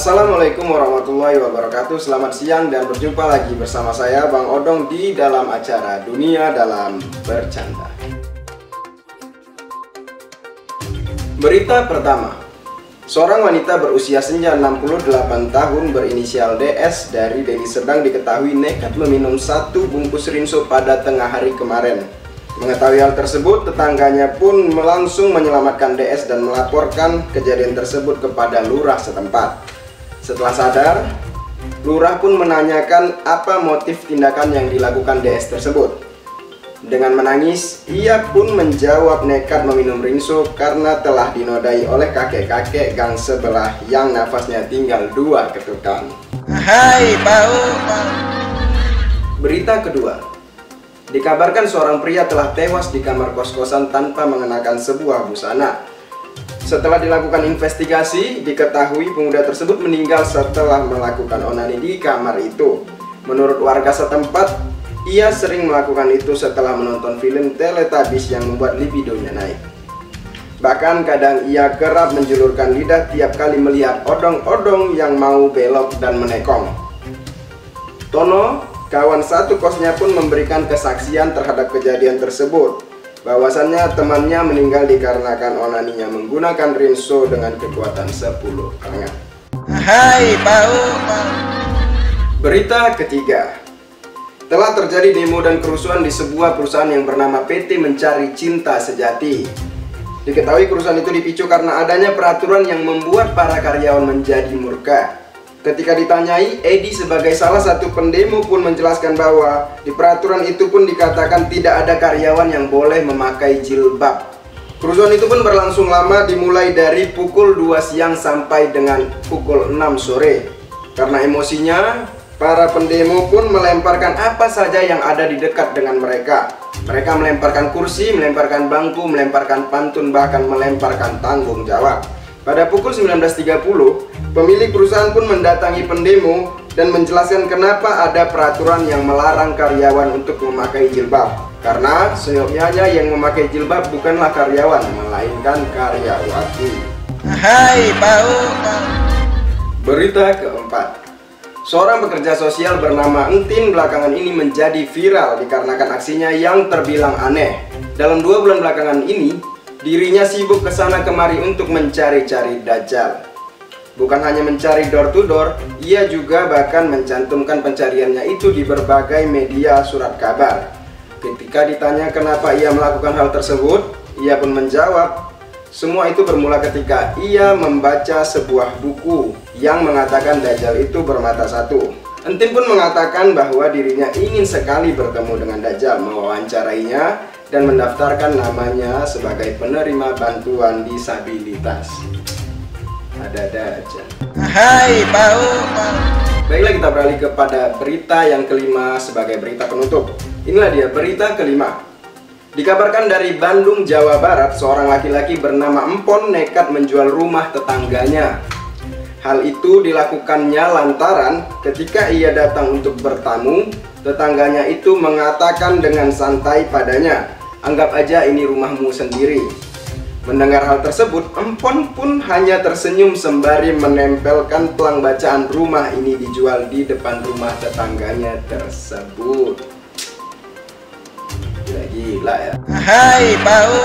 Assalamualaikum warahmatullahi wabarakatuh. Selamat siang dan berjumpa lagi bersama saya Bang Odong di dalam acara Dunia Dalam Bercanda. Berita pertama. Seorang wanita berusia senja 68 tahun berinisial DS dari Deli Serdang diketahui nekat meminum 1 bungkus rinso pada tengah hari kemarin. Mengetahui hal tersebut, tetangganya pun langsung menyelamatkan DS dan melaporkan kejadian tersebut kepada lurah setempat. Setelah sadar, lurah pun menanyakan apa motif tindakan yang dilakukan DS tersebut. Dengan menangis, ia pun menjawab nekat meminum rinso karena telah dinodai oleh kakek-kakek gang sebelah yang nafasnya tinggal 2 ketukan. Hai, bau. Berita kedua. Dikabarkan seorang pria telah tewas di kamar kos-kosan tanpa mengenakan sebuah busana. Setelah dilakukan investigasi, diketahui pemuda tersebut meninggal setelah melakukan onani di kamar itu. Menurut warga setempat, ia sering melakukan itu setelah menonton film Teletubbies yang membuat libidonya naik. Bahkan kadang ia kerap menjulurkan lidah tiap kali melihat odong-odong yang mau belok dan menekong. Tono, kawan satu kosnya pun memberikan kesaksian terhadap kejadian tersebut. Bahwasannya temannya meninggal dikarenakan onaninya menggunakan rinso dengan kekuatan 10 tangan. Hai, bau. Berita ketiga. Telah terjadi demo dan kerusuhan di sebuah perusahaan yang bernama PT Mencari Cinta Sejati. Diketahui kerusuhan itu dipicu karena adanya peraturan yang membuat para karyawan menjadi murka. Ketika ditanyai, Edi sebagai salah satu pendemo pun menjelaskan bahwa di peraturan itu pun dikatakan tidak ada karyawan yang boleh memakai jilbab. Kerusuhan itu pun berlangsung lama, dimulai dari pukul 2 siang sampai dengan pukul 6 sore. Karena emosinya, para pendemo pun melemparkan apa saja yang ada di dekat dengan mereka. Mereka melemparkan kursi, melemparkan bangku, melemparkan pantun, bahkan melemparkan tanggung jawab. Pada pukul 19.30, pemilik perusahaan pun mendatangi pendemo dan menjelaskan kenapa ada peraturan yang melarang karyawan untuk memakai jilbab. Karena seyogyanya yang memakai jilbab bukanlah karyawan, melainkan karyawati. Hai, bau. Berita keempat. Seorang pekerja sosial bernama Entin belakangan ini menjadi viral dikarenakan aksinya yang terbilang aneh. Dalam 2 bulan belakangan ini, dirinya sibuk kesana kemari untuk mencari-cari Dajjal. Bukan hanya mencari door to door, ia juga bahkan mencantumkan pencariannya itu di berbagai media surat kabar. Ketika ditanya kenapa ia melakukan hal tersebut, ia pun menjawab, semua itu bermula ketika ia membaca sebuah buku yang mengatakan Dajjal itu bermata 1. Entin pun mengatakan bahwa dirinya ingin sekali bertemu dengan Dajjal, mewawancarainya dan mendaftarkan namanya sebagai penerima bantuan disabilitas. Ada aja. Hai, bau. Baiklah, kita beralih kepada berita yang kelima sebagai berita penutup. Inilah dia berita kelima. Dikabarkan dari Bandung, Jawa Barat, seorang laki-laki bernama Empon nekat menjual rumah tetangganya. Hal itu dilakukannya lantaran ketika ia datang untuk bertamu, tetangganya itu mengatakan dengan santai padanya, "Anggap aja ini rumahmu sendiri." Mendengar hal tersebut, Empon pun hanya tersenyum sembari menempelkan pelang bacaan rumah ini dijual di depan rumah tetangganya tersebut. Gila ya. Hai, bau.